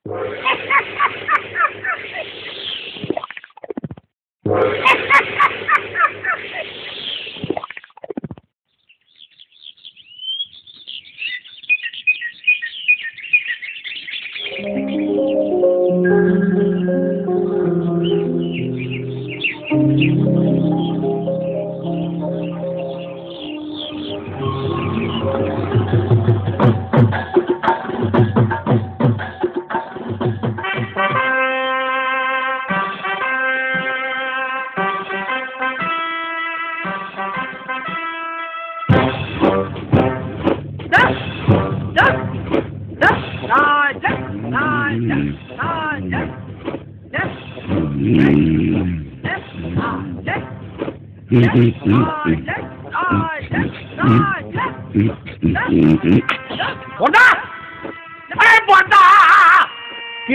কি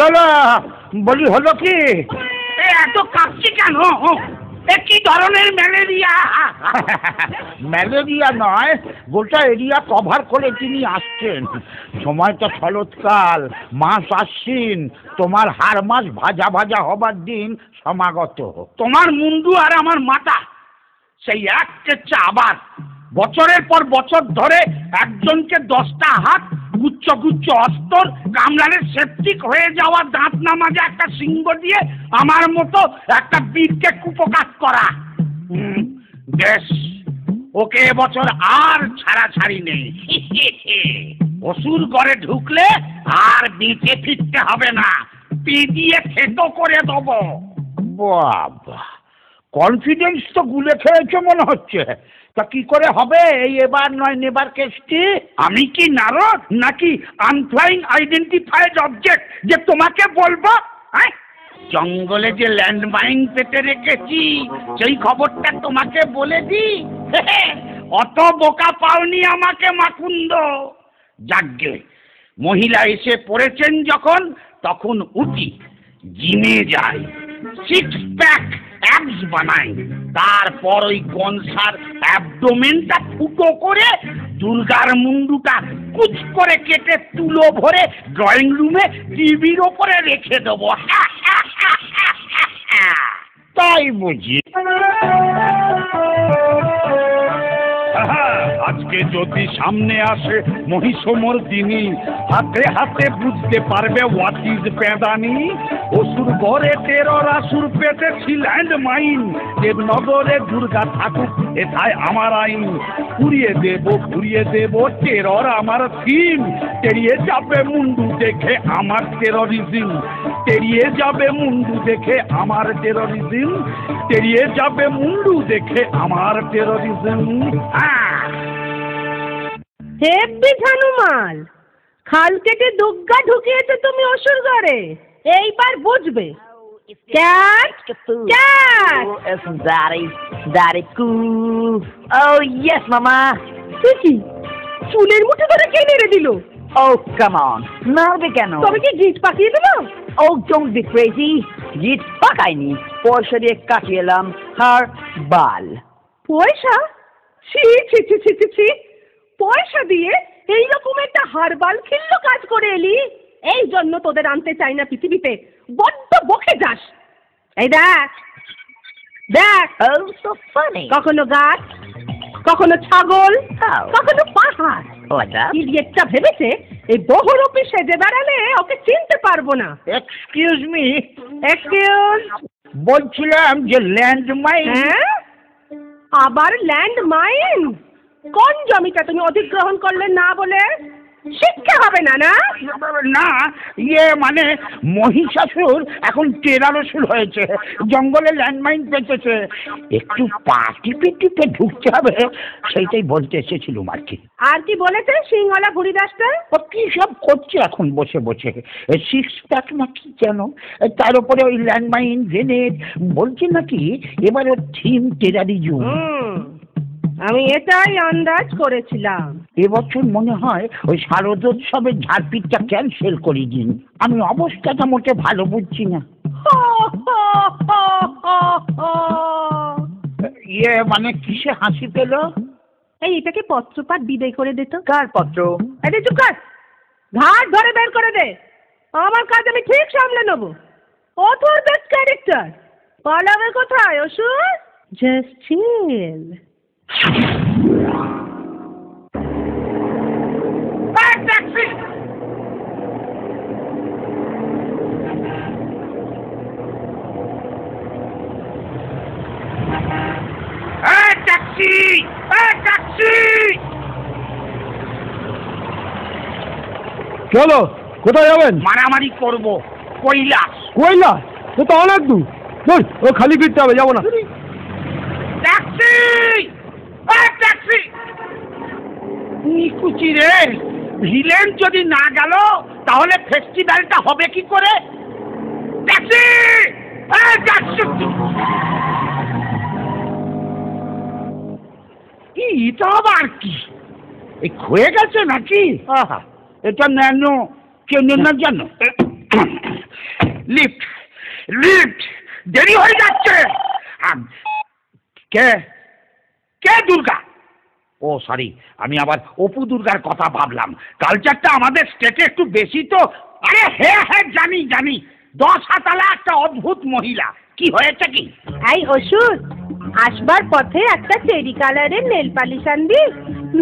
হলো বলি, হলো কি? এত কাঁপছি কেন? কি ধরনের ম্যালেরিয়া? ম্যালেরিয়া নয়, গোটা এরিয়া কভার করে তিনি আসছেন। সময়টা শরৎকাল, মাস আশ্বিন, তোমার হাড় মাস ভাজা ভাজা হবার দিন সমাগত। তোমার মুন্ডু আর আমার মাথা সেই এক কেচ্ছা আবার বছরের পর বছর ধরে একজনকে 10টা হাত, গুচ্ছ গুচ্ছ অস্তর, কামরানের সেপটিক হয়ে যাওয়া দাঁত না মাজা একটা সিংহ দিয়ে আমার মতো একটা বীরকে কুপকাত করা। বেশ, ওকে এবছর আর ছাড়াছাড়ি নেই। অসুর ঘরে ঢুকলে আর বেঁচে ফিরতে হবে না, পিটিয়ে থেতো করে দেবো। বাবা, কনফিডেন্স তো গুলে খেয়েছে মনে হচ্ছে। তা কি করে হবে এই এবার নয় নেবার কেসটি? আমি কি নারদ নাকি আনফ্লাইং আইডেন্টিফাইড অবজেক্ট যে তোমাকে বলবো? জঙ্গলে যে ল্যান্ডমাইন পেতে রেখেছি সেই খবরটা তোমাকে বলে দি। অত বোকা পাওনি আমাকে মাকুন্দ। যাগ্গে, মহিলা এসে পড়েছেন যখন, তখন উঠি, জিমে যাই, 6 প্যাক অ্যাবস বানাই, তারপর ওই গনসার অ্যাবডোমেনটা ফুটো করে দুর্গার মুন্ডুটা কুচ করে কেটে তুলো ভরে ড্রয়িং রুমে টিভির ওপরে রেখে দেবো। তাই বুঝি? আজকে যদি সামনে আসে মহিষমর্দিনী, হাতে হাতে বুঝতে পারবে হোয়াট ইজ পেদানি। অসুর ঘরে টেরর, আসুর পেতেছি ল্যান্ডমাইন। দেবনগরে দুর্গা থাকুক, এটাই আমার আইন। ঘুরিয়ে দেব টেরর আমার থিম। টেরিয়ে যাবে মুন্ডু দেখে আমার টেররিজম, টেরিয়ে যাবে মুন্ডু দেখে আমার টেররিজম, টেরিয়ে যাবে মুন্ডু দেখে আমার টেররিজম। হেব্বি ঝানুমাল, খাল কেটে দুগ্গা ঢুকিয়েছো তুমি অসুর ঘরে, এইবার বুঝবে। Cat cat, Daddy cool. Oh yes, Mama. কি চুলের মুঠে ধরে কে নেড়ে দিল? Oh come on, মারবে কেন? তবে কি গিট পাকিয়ে দিল? Oh don't be crazy. গিট পাকাইনি, পয়সা দিয়ে কাটিয়ে এলাম হার বাল। পয়সা? ছি ছি ছি ছি ছি ছি, পয়সা দিয়ে এইরকম একটা হারবাল খিল্ল কাজ করে এলি? এই জন্য তোদের আনতে চাই না পৃথিবীতে, বড্ড বকে যাস। এই দেখ দেখ, Oh so funny. কখনো গাছ, কখনো ছাগল, কখনো পাহাড়। Like that? ইডিয়েটটা ভেবেছে এই বহুরূপী সেজে বেড়ালে ওকে চিনতে পারবো না। Excuse me, excuse? বলছিলাম যে ল্যান্ডমাইন। হ্যাঁ, আবার ল্যান্ড মাইন? কোন জমিটা তুমি অধিগ্রহণ করলে না বলে? শিক্ষা হবে না? না না, ইয়ে মানে মহিষাসুর এখন টেরারসুর হয়েছে, জঙ্গলে ল্যান্ডমাইন পেতেছে, একটু পা টিপে টিপে ঢুকতে হবে, সেইটাই বলতে এসেছিলাম আর কি। আর কি বলেছে সিংহলা বুড়িদাসটা? ও কি সব করছে এখন বসে বসে, 6 প্যাক না কি যেন, তার উপরে ওই ল্যান্ডমাইন গ্রেনেড, বলছে নাকি এবার ওর থিম টেরারিজম। আমি এটাই আন্দাজ করেছিলাম। এবছর মনে হয় ওই শারদোৎসবের ঝাড়পিটটা ক্যান্সেল করে দিন, আমি অবস্থাটা মোটে ভালো বুঝছি না। ইয়ে মানে কিসে হাসি পেল? এই এটাকে পত্রপাঠ বিদায় করে দে তো। কার পত্র? আরে চুপ কর, ঘাট ধরে বের করে দে। আমার কাজ আমি ঠিক সামলে নেবো। অথর বেস্ট ক্যারেক্টার, পালাবে কোথায় অসুর? Just chill. Taxi! Taxi! Taxi! চলো, কোথায় যাবেন? মারামারি করব, কৈলাস। কৈলাস? সে তো অনেক দূর। ও খালি ফিরতে হবে, যাবো না। ট্যাক্সি! ট্যাক্সি! নিকুচি রে, ভিলেন যদি না গেল তাহলে ফেস্টিভ্যালটা হবে কি করে? ট্যাক্সি! ট্যাক্সি! এটা আবার কি? এই ক্ষয়ে গেছে নাকি? আহা, এটা ন্যানো কেন না জানো? লিফট! লিফট! দেরি হয়ে যাচ্ছে। কে? কে দুর্গা? ও সরি, আমি আবার অপু দুর্গার কথা ভাবলাম। কালচারটা আমাদের স্টেটে একটু বেশি তো। আরে হ্যাঁ হ্যাঁ, জানি জানি। 10 হাতালা একটা অদ্ভুত মহিলা। কি হয়েছে কি? এই অসুর, আসবার পথে একটা চেরি কালারের নেল পালিশ আনবি।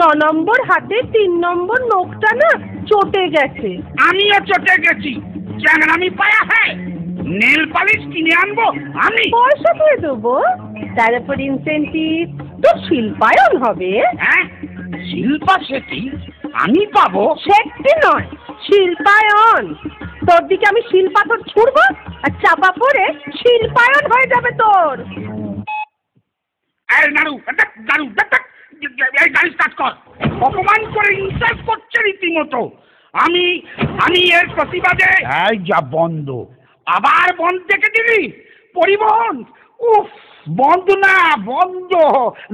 9 নম্বর হাতে 3 নম্বর নখটা না চটে গেছে। আমিও চটে গেছি। চ্যাংড়ামি পায়া হ্যাঁ, নেল পালিশ কিনে আনবো আমি? পয়সা দিয়ে দেবো, তার উপর ইনসেন্টিভ। তো শিল্পায়ন হবে। হ্যাঁ, শিল্পা শেঠি আমি পাবো? সেটি নয়, শিল্পায়ন। তোর দিকে আমি শিলপাথর ছুড়বো আর চাপা পড়ে শিল্পায়ন হয়ে যাবে তোর। এই নাড়ু, নাড়ু, এই গাড়ি স্টার্ট কর। অপমান করে ইনসাল্ট করছে রীতিমতো। আমি এর প্রতিবাদে। এই যা বন্ধ। আবার বন্ধ দেখে দিবি? পরিবহন উফ, বন্ধ না, বন্ধ।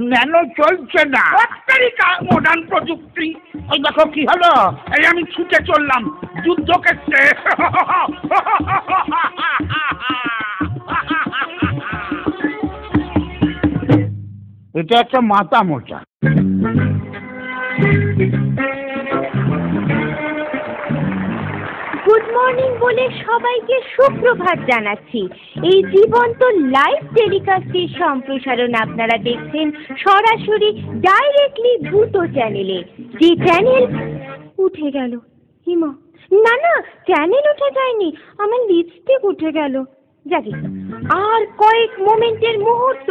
ন্যানো চলছে না। আমেরিকা মডার্ন প্রযুক্তি। ওই দেখো কি হলো। এই আমি ছুটে চললাম যুদ্ধক্ষেত্রে। এটা একটা মাথা মোটা। গুড মর্নিং বলে সবাইকে সুপ্রভাত জানাচ্ছি। এই জীবন্ত লাইভ টেলিকাস্টের সম্প্রসারণ আপনারা দেখছেন সরাসরি ডাইরেক্টলি ভূত চ্যানেলে। যে চ্যানেল উঠে গেল। হিমা, না না, চ্যানেল উঠে যায়নি, আমার লিপস্টিক উঠে গেল। যাকে আর কয়েক মোমেন্টের মুহূর্ত,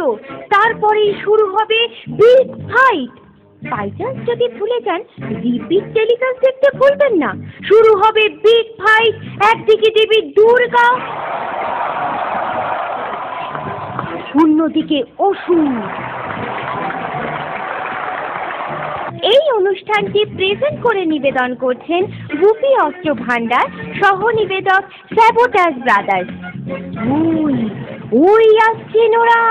তারপরেই শুরু হবে বিগ ফাইট। বাই চান্স যদি ভুলে যান, রিপিট টেলিকাস্ট দেখতে ভুলবেন না। শুরু হবে বিগ ফাইট। একদিকে দেবী দুর্গা, অন্যদিকে অসুর। এই অনুষ্ঠানটি প্রেজেন্ট করে নিবেদন করছেন গুপি অস্ত্র ভান্ডার, সহ নিবেদক স্যাবোটাজ ব্রাদার্স। ওই আসছেন ওরা।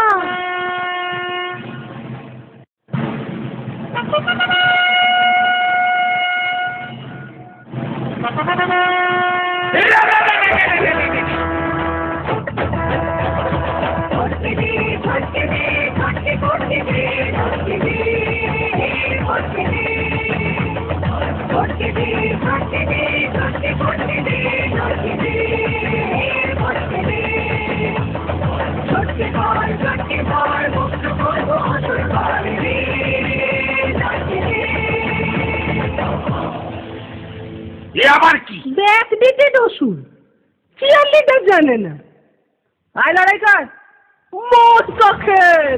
এ আবার কি? ব্যাক ডেটেড অসুর, চিয়ার লিডার জানে না। আয় লড়াই কর, মোট কখের।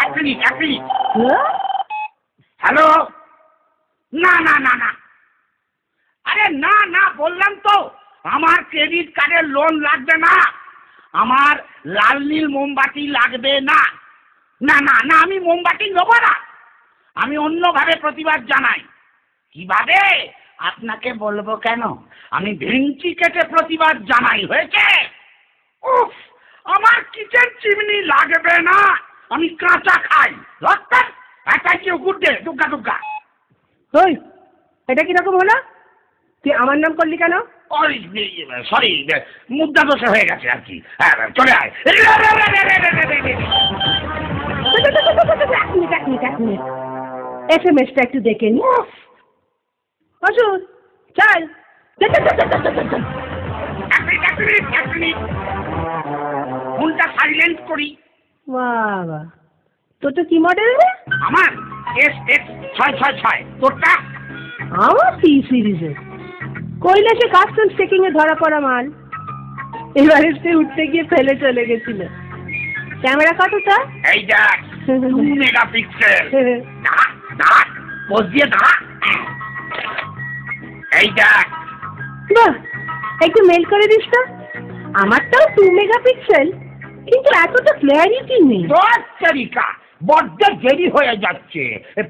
এক মিনিট। হ্যালো? না না না না, আরে না না বললাম তো, আমার ক্রেডিট কার্ডের লোন লাগবে না। আমার লাল নীল মোমবাতি লাগবে না। না না না, আমি মোমবাতি নেবো না। আমি অন্যভাবে প্রতিবাদ জানাই। কিভাবে আপনাকে বলবো কেন? আমি ভেঙচি কেটে প্রতিবাদ জানাই। হয়েছে? উফ, আমার কিচেন চিমনি লাগবে না, আমি কাঁচা খাই। রক্তার একটা কেউ গুড্ডে দুগ্গা দুগ্গা। ওই, এটা কিরকম হলো? তুই আমার নাম করলি কেন? ওই সরি, মুদ্রা দোষে হয়ে গেছে আর কি। হ্যাঁ, চলে আয়। এক মিনিট, SMS টা একটু দেখে নি। ওষুধ চল। ফোনটা সাইলেন্ট করি। বাবা, তোরটা কি মডেল রে? আমার SX666। তোরটা? আমার কি সিরিজের কৈলাসে কাস্টমস চেকিং এ ধরা পড়া মাল, এভারেস্টে উঠতে গিয়ে ফেলে চলে গেছিল। ক্যামেরা কতটা? এই দেখ 2 মেগাপিক্সেল। দাঁড়া পোজ দিয়ে দাঁড়া। এই দেখ। বাহ, একটু মেল করে দিস তো। আমারটাও 2 মেগাপিক্সেল, কিন্তু এতটা ক্লিয়ারিটি নেই। তারিকা বড্ড দেরি হয়ে যাচ্ছে,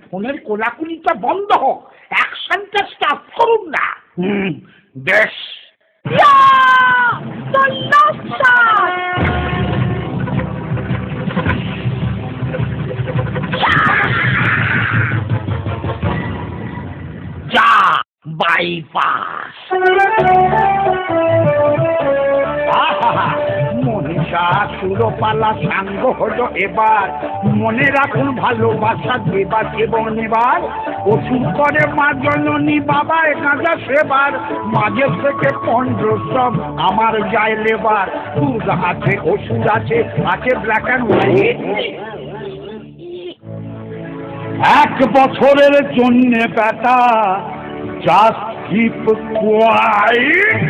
ফোনের কোলাকুলিটা বন্ধ হোক, অ্যাকশনটা স্টার্ট করুন না। বেশ। যা বাইপাস। মনীষা সুরপালা সাঙ্গ হলো এবার, মনে রাখুন ভালোবাসা দেবার এবং নেবার। ওষুধ করে মা জননী বাবা একাজা সেবার, মাঝের থেকে 15 সব আমার যায় লেবার। দুধ আছে ওষুধ আছে, আছে ব্ল্যাক অ্যান্ড হোয়াইট। 1 বছরের জন্যে বেটা জাস্ট কিপ কোয়াইট।